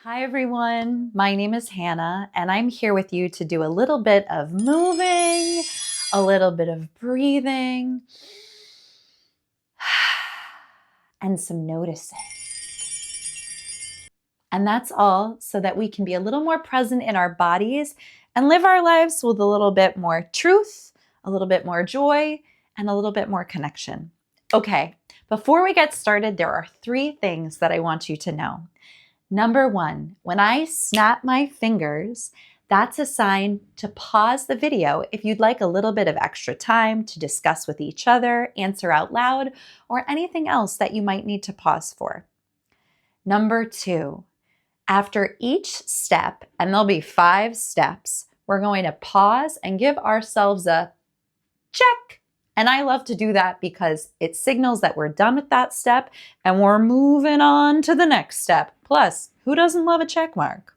Hi everyone, my name is Hannah and I'm here with you to do a little bit of moving, a little bit of breathing, and some noticing. And that's all so that we can be a little more present in our bodies and live our lives with a little bit more truth, a little bit more joy, and a little bit more connection. Okay, before we get started, there are 3 things that I want you to know. Number 1, when I snap my fingers, that's a sign to pause the video if you'd like a little bit of extra time to discuss with each other, answer out loud, or anything else that you might need to pause for. Number 2, after each step, and there'll be 5 steps, we're going to pause and give ourselves a check. And I love to do that because it signals that we're done with that step and we're moving on to the next step. Plus, who doesn't love a check mark?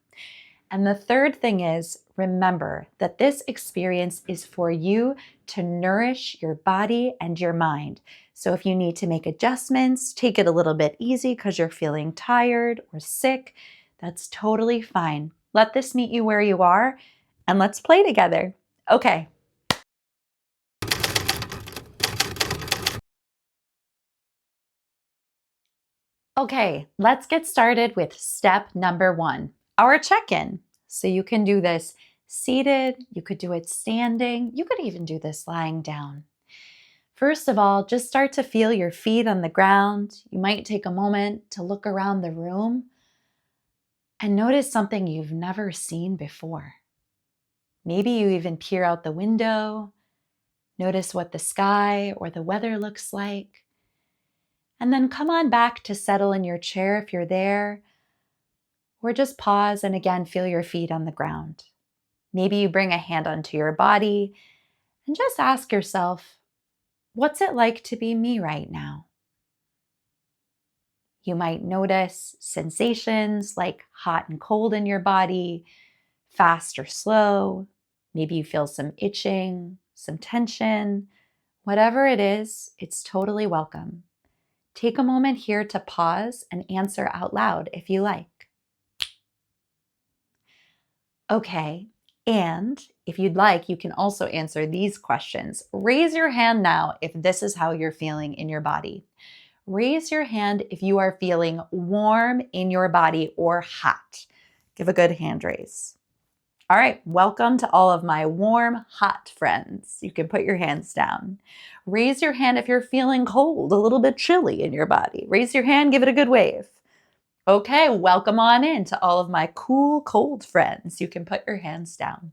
And the third thing is, remember that this experience is for you to nourish your body and your mind. So if you need to make adjustments, take it a little bit easy because you're feeling tired or sick, that's totally fine. Let this meet you where you are and let's play together. Okay. Okay, let's get started with step number 1, our check-in. So you can do this seated, you could do it standing, you could even do this lying down. First of all, just start to feel your feet on the ground. You might take a moment to look around the room and notice something you've never seen before. Maybe you even peer out the window, notice what the sky or the weather looks like. And then come on back to settle in your chair if you're there, or just pause and again feel your feet on the ground. Maybe you bring a hand onto your body and just ask yourself, what's it like to be me right now? You might notice sensations like hot and cold in your body, fast or slow. Maybe you feel some itching, some tension. Whatever it is, it's totally welcome. Take a moment here to pause and answer out loud if you like. Okay, and if you'd like, you can also answer these questions. Raise your hand now if this is how you're feeling in your body. Raise your hand if you are feeling warm in your body or hot. Give a good hand raise. All right, welcome to all of my warm, hot friends. You can put your hands down. Raise your hand if you're feeling cold, a little bit chilly in your body. Raise your hand, give it a good wave. Okay, welcome on in to all of my cool, cold friends. You can put your hands down.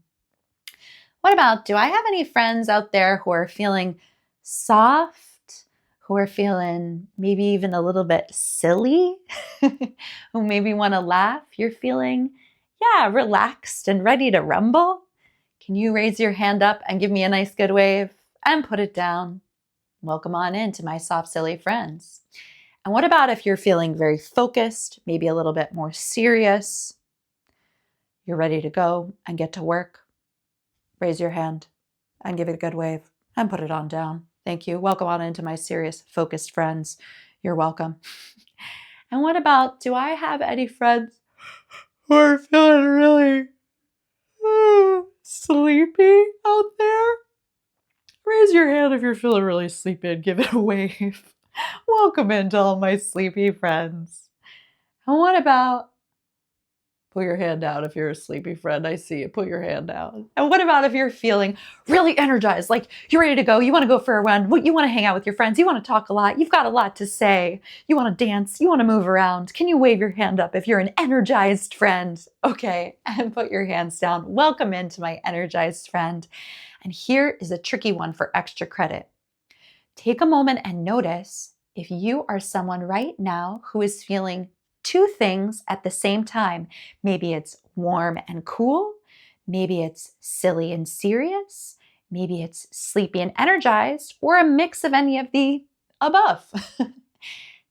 What about, do I have any friends out there who are feeling soft, who are feeling maybe even a little bit silly, who maybe want to laugh? You're feeling, relaxed and ready to rumble? Can you raise your hand up and give me a nice good wave and put it down? Welcome on in to my soft, silly friends. And what about if you're feeling very focused, maybe a little bit more serious? You're ready to go and get to work? Raise your hand and give it a good wave and put it on down. Thank you. Welcome on into my serious, focused friends. You're welcome. And what about, do I have any friends who are feeling really sleepy out there? Raise your hand if you're feeling really sleepy and give it a wave. Welcome into all my sleepy friends. And what about, put your hand down if you're a sleepy friend. I see you. Put your hand down. And what about if you're feeling really energized, like you're ready to go, you want to go for a run, you want to hang out with your friends, you want to talk a lot, you've got a lot to say, you want to dance, you want to move around. Can you wave your hand up if you're an energized friend? Okay, and put your hands down. Welcome into my energized friend. And here is a tricky one for extra credit. Take a moment and notice if you are someone right now who is feeling 2 things at the same time. Maybe it's warm and cool. Maybe it's silly and serious. Maybe it's sleepy and energized, or a mix of any of the above.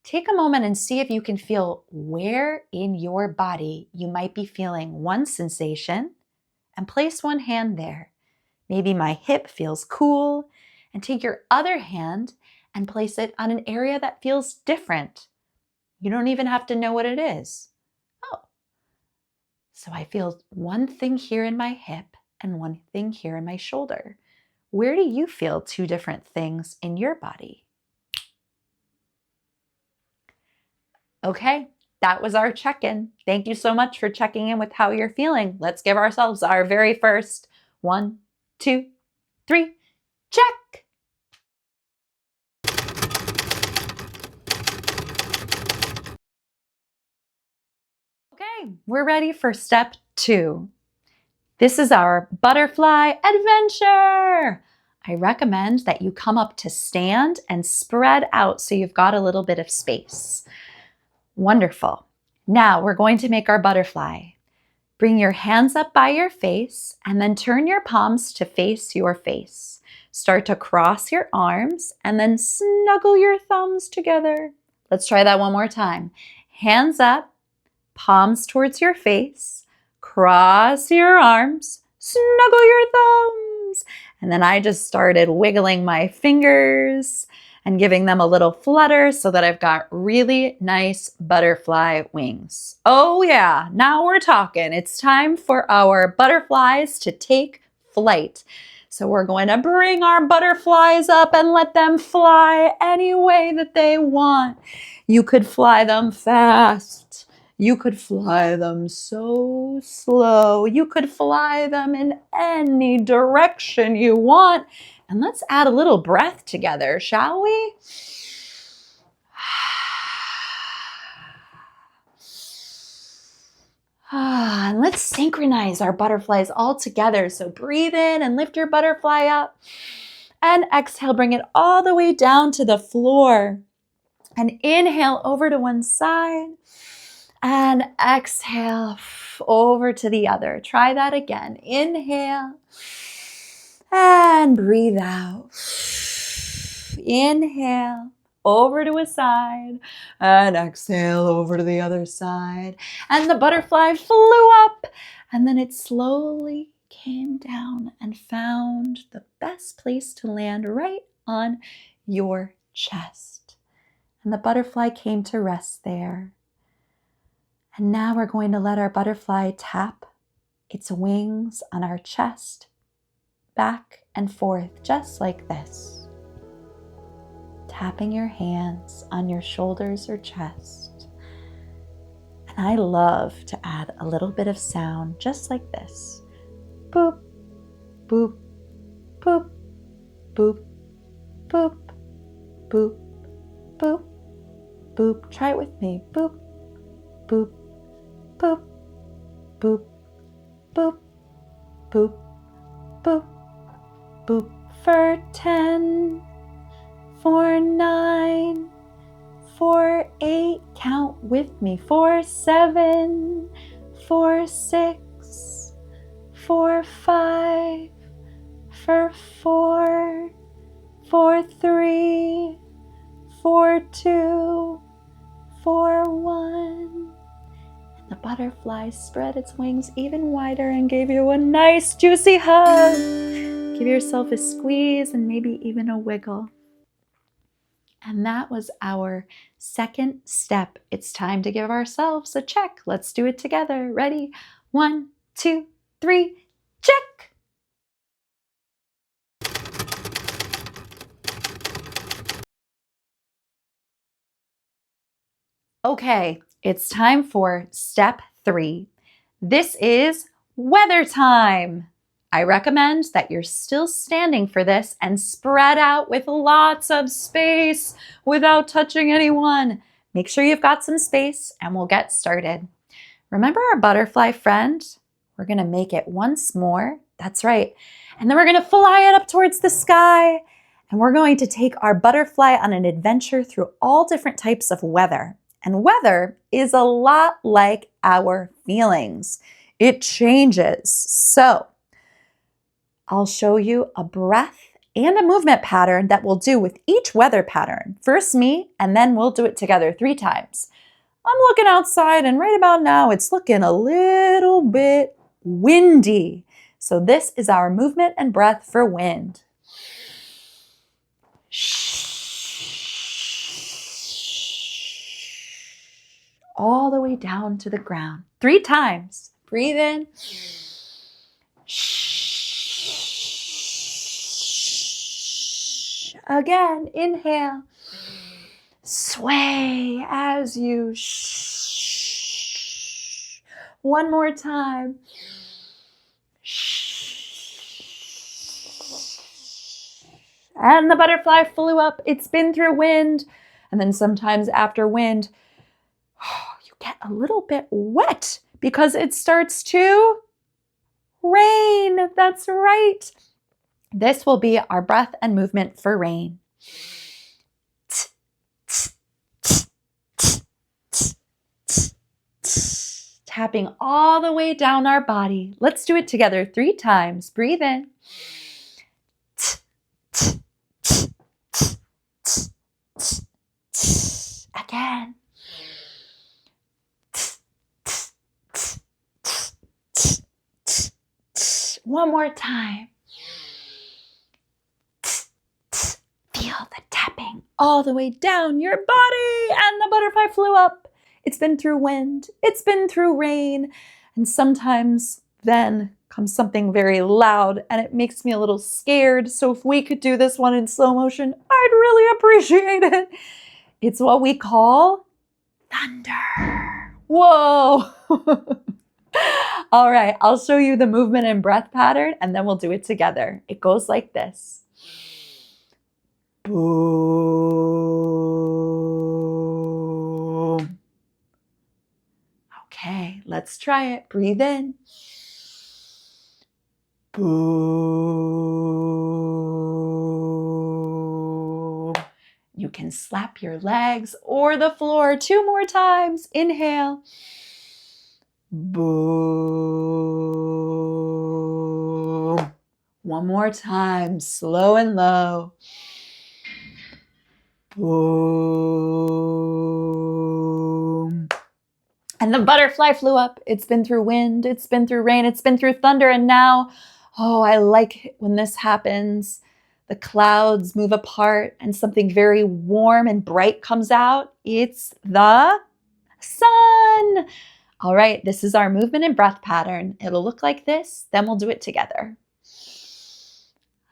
Take a moment and see if you can feel where in your body you might be feeling one sensation and place one hand there. Maybe my hip feels cool, and take your other hand and place it on an area that feels different. You don't even have to know what it is. Oh, So I feel one thing here in my hip and one thing here in my shoulder. Where do you feel two different things in your body? Okay, that was our check-in. Thank you so much for checking in with how you're feeling. Let's give ourselves our very first 1, 2, 3, check. Okay, we're ready for step 2. This is our butterfly adventure. I recommend that you come up to stand and spread out so you've got a little bit of space. Wonderful. Now we're going to make our butterfly. Bring your hands up by your face and then turn your palms to face your face. Start to cross your arms and then snuggle your thumbs together. Let's try that one more time. Hands up, palms towards your face, cross your arms, snuggle your thumbs. And then I just started wiggling my fingers and giving them a little flutter so that I've got really nice butterfly wings. Oh yeah, now we're talking. It's time for our butterflies to take flight. So we're going to bring our butterflies up and let them fly any way that they want. You could fly them fast. You could fly them so slow. You could fly them in any direction you want. And let's add a little breath together, shall we? And let's synchronize our butterflies all together. So breathe in and lift your butterfly up. And exhale, bring it all the way down to the floor. And inhale over to one side. And exhale over to the other. Try that again. Inhale and breathe out. Inhale over to a side and exhale over to the other side. And the butterfly flew up and then it slowly came down and found the best place to land right on your chest. And the butterfly came to rest there. And now we're going to let our butterfly tap its wings on our chest, back and forth, just like this. Tapping your hands on your shoulders or chest. And I love to add a little bit of sound just like this. Boop, boop, boop, boop, boop, boop, boop, boop. Try it with me. Boop, boop, boop, boop, boop, boop, boop, boop. For 10, for 9, for 8, count with me. For 7, for 6, for 5, for 4, for 3, for 2, for 1. The butterfly spread its wings even wider and gave you a nice juicy hug. Give yourself a squeeze and maybe even a wiggle. And that was our second step. It's time to give ourselves a check. Let's do it together. Ready? 1, 2, 3, check! Okay, it's time for step 3. This is weather time. I recommend that you're still standing for this and spread out with lots of space without touching anyone. Make sure you've got some space and we'll get started. Remember our butterfly friend? We're going to make it once more. That's right. And then we're going to fly it up towards the sky. And we're going to take our butterfly on an adventure through all different types of weather. And weather is a lot like our feelings. It changes. So I'll show you a breath and a movement pattern that we'll do with each weather pattern. First me, and then we'll do it together 3 times. I'm looking outside and right about now it's looking a little bit windy. So this is our movement and breath for wind. All the way down to the ground. 3 times. Breathe in. Again, inhale. Sway as you One more time. And the butterfly flew up. It's been through wind. And then sometimes after wind, you get a little bit wet because it starts to rain. That's right. This will be our breath and movement for rain. Tapping all the way down our body. Let's do it together 3 times. Breathe in. Again. One more time. Feel the tapping all the way down your body, and the butterfly flew up. It's been through wind, it's been through rain, and sometimes then comes something very loud and it makes me a little scared. So if we could do this one in slow motion, I'd really appreciate it. It's what we call thunder. Whoa. All right, I'll show you the movement and breath pattern and then we'll do it together. It goes like this. Boom. Okay, let's try it. Breathe in. Boom. You can slap your legs or the floor 2 more times. Inhale. Boom. One more time, slow and low. Boom. And the butterfly flew up. It's been through wind, it's been through rain, it's been through thunder, and now, oh, I like when this happens. The clouds move apart and something very warm and bright comes out. It's the sun. All right, this is our movement and breath pattern. It'll look like this, then we'll do it together.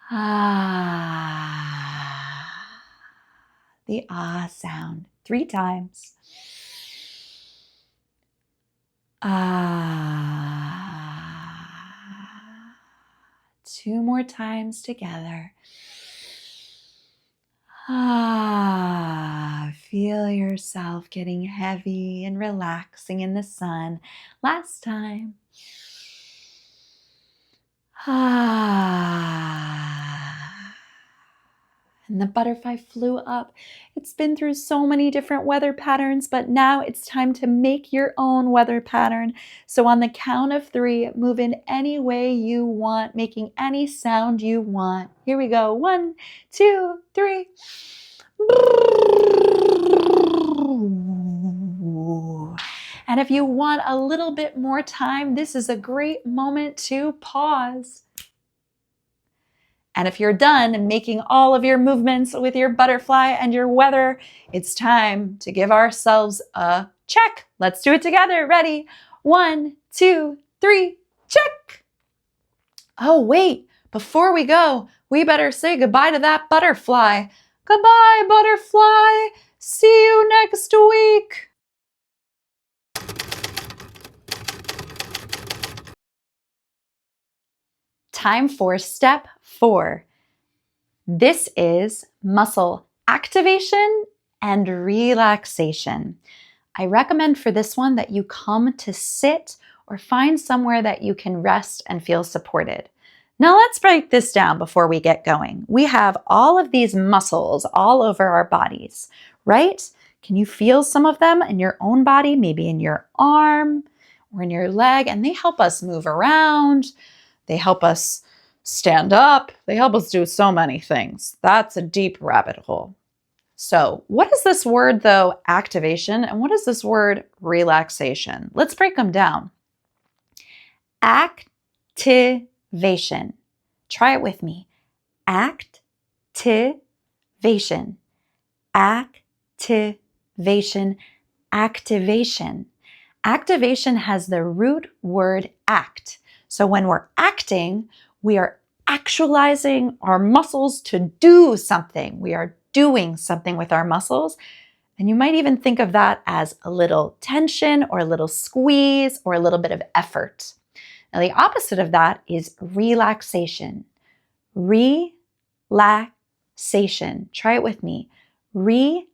Ah. The ah sound 3 times. Ah. 2 more times together. Ah. Feel yourself getting heavy and relaxing in the sun. Last time. Ah. And the butterfly flew up. It's been through so many different weather patterns, but now it's time to make your own weather pattern. So on the count of 3, move in any way you want, making any sound you want. Here we go. 1, 2, 3. And if you want a little bit more time, this is a great moment to pause. And if you're done making all of your movements with your butterfly and your weather, it's time to give ourselves a check. Let's do it together. Ready? 1, 2, 3, check. Oh, wait, before we go, we better say goodbye to that butterfly. Goodbye, butterfly. See you next week. Time for step 4. This is muscle activation and relaxation. I recommend for this one that you come to sit or find somewhere that you can rest and feel supported. Now let's break this down before we get going. We have all of these muscles all over our bodies, right? Can you feel some of them in your own body, maybe in your arm or in your leg? And they help us move around. They help us stand up. They help us do so many things. That's a deep rabbit hole. So what is this word though, activation, and what is this word, relaxation? Let's break them down. Activation. Try it with me. Activation. Activation. Activation. Activation has the root word act. So when we're acting, we are actualizing our muscles to do something. We are doing something with our muscles. And you might even think of that as a little tension or a little squeeze or a little bit of effort. Now, the opposite of that is relaxation. Relaxation. Try it with me. Relaxation.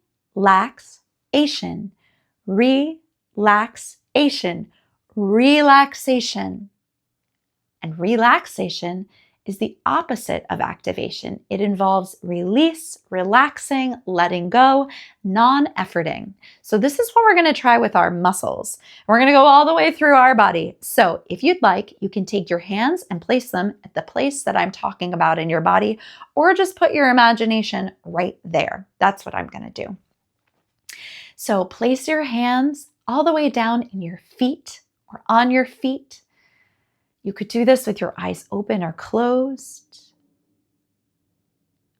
Relaxation. Relaxation. And relaxation is the opposite of activation. It involves release, relaxing, letting go, non-efforting. So this is what we're going to try with our muscles. We're going to go all the way through our body. So if you'd like, you can take your hands and place them at the place that I'm talking about in your body, or just put your imagination right there. That's what I'm going to do. So place your hands all the way down in your feet or on your feet. You could do this with your eyes open or closed,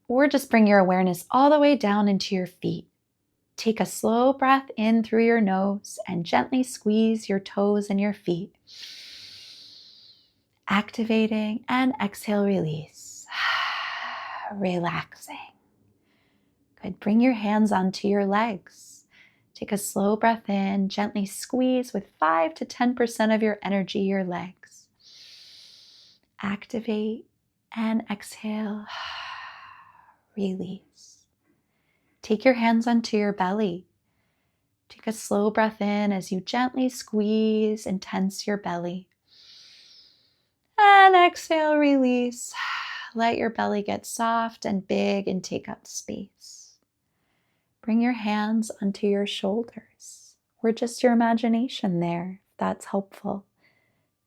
or just bring your awareness all the way down into your feet. Take a slow breath in through your nose and gently squeeze your toes and your feet. Activating and exhale, release. Relaxing. Good. Bring your hands onto your legs. Take a slow breath in, gently squeeze with 5 to 10% of your energy, your legs. Activate and exhale, release. Take your hands onto your belly. Take a slow breath in as you gently squeeze and tense your belly. And exhale, release. Let your belly get soft and big and take up space. Bring your hands onto your shoulders, or just your imagination there, if that's helpful.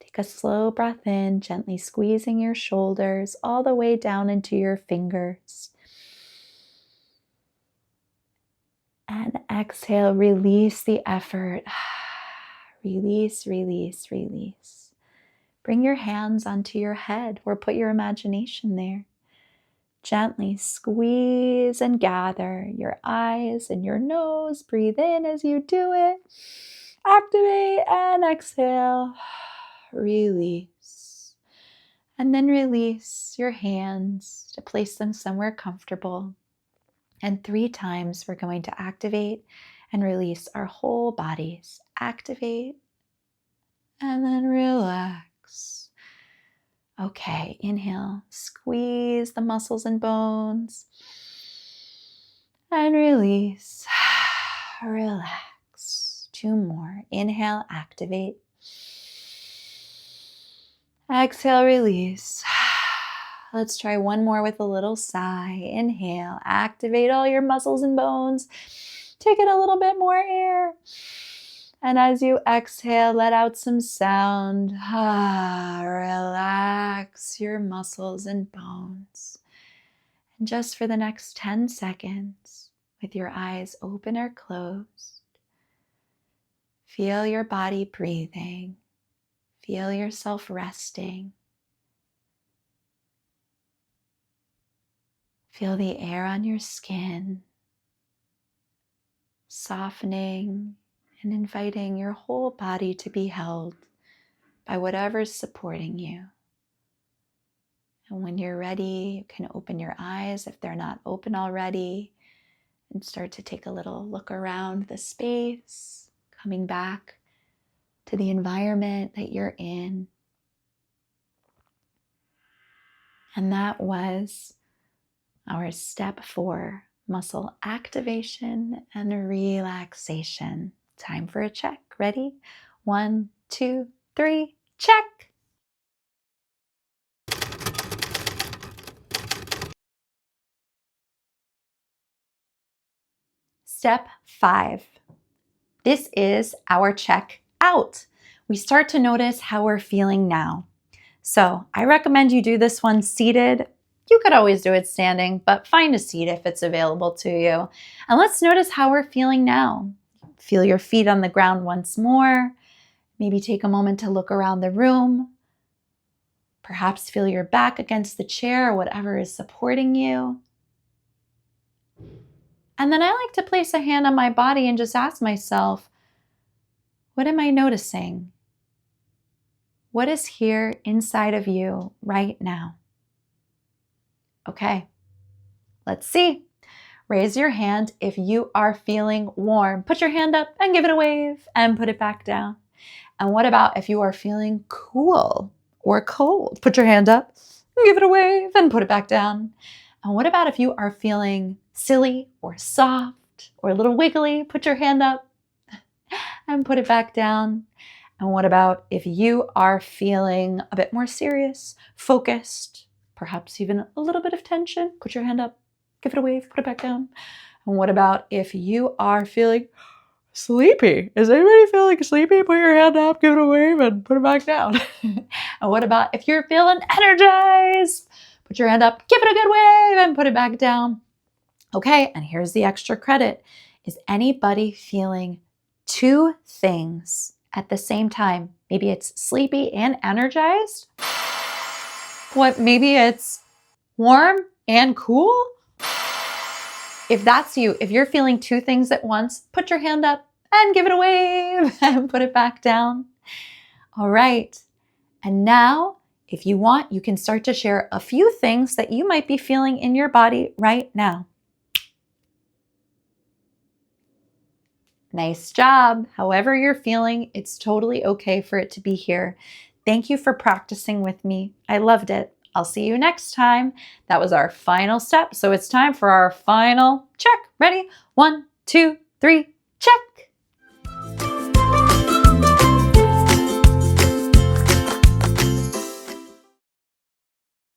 Take a slow breath in, gently squeezing your shoulders all the way down into your fingers. And exhale, release the effort. Release, release, release. Bring your hands onto your head or put your imagination there. Gently squeeze and gather your eyes and your nose. Breathe in as you do it. Activate and exhale. Release. And then release your hands to place them somewhere comfortable. And 3 times we're going to activate and release our whole bodies. Activate and then relax. Okay, inhale, squeeze the muscles and bones. And release. Relax. 2 more. Inhale, activate. Exhale, release. Let's try 1 more with a little sigh. Inhale, activate all your muscles and bones. Take in a little bit more air. And as you exhale, let out some sound. Relax your muscles and bones. And just for the next 10 seconds, with your eyes open or closed, feel your body breathing. Feel yourself resting. Feel the air on your skin, softening and inviting your whole body to be held by whatever's supporting you. And when you're ready, you can open your eyes if they're not open already and start to take a little look around the space, coming back to the environment that you're in. And that was our step 4, muscle activation and relaxation. Time for a check. Ready? 1, 2, 3, check. Step 5. This is our check out. We start to notice how we're feeling now. So I recommend you do this one seated. You could always do it standing, but find a seat if it's available to you. And let's notice how we're feeling now. Feel your feet on the ground once more. Maybe take a moment to look around the room. Perhaps feel your back against the chair or whatever is supporting you. And then I like to place a hand on my body and just ask myself, What am I noticing? What is here inside of you right now? Okay, let's see. Raise your hand if you are feeling warm. Put your hand up and give it a wave and put it back down. And what about if you are feeling cool or cold? Put your hand up, give it a wave, and put it back down. And what about if you are feeling silly or soft or a little wiggly? Put your hand up and put it back down. And what about if you are feeling a bit more serious, focused, perhaps even a little bit of tension? Put your hand up, give it a wave, put it back down. And what about if you are feeling sleepy? Is anybody feeling sleepy? Put your hand up, give it a wave, and put it back down. And what about if you're feeling energized? Put your hand up, give it a good wave, and put it back down. Okay, and here's the extra credit. Is anybody feeling two things at the same time? Maybe it's sleepy and energized. What? Maybe it's warm and cool. If that's you, if you're feeling two things at once, put your hand up and give it a wave and put it back down. All right. And now, if you want, you can start to share a few things that you might be feeling in your body right now. Nice job. However you're feeling, it's totally okay for it to be here. Thank you for practicing with me. I loved it. I'll see you next time. That was our final step. So it's time for our final check. Ready? 1, 2, 3.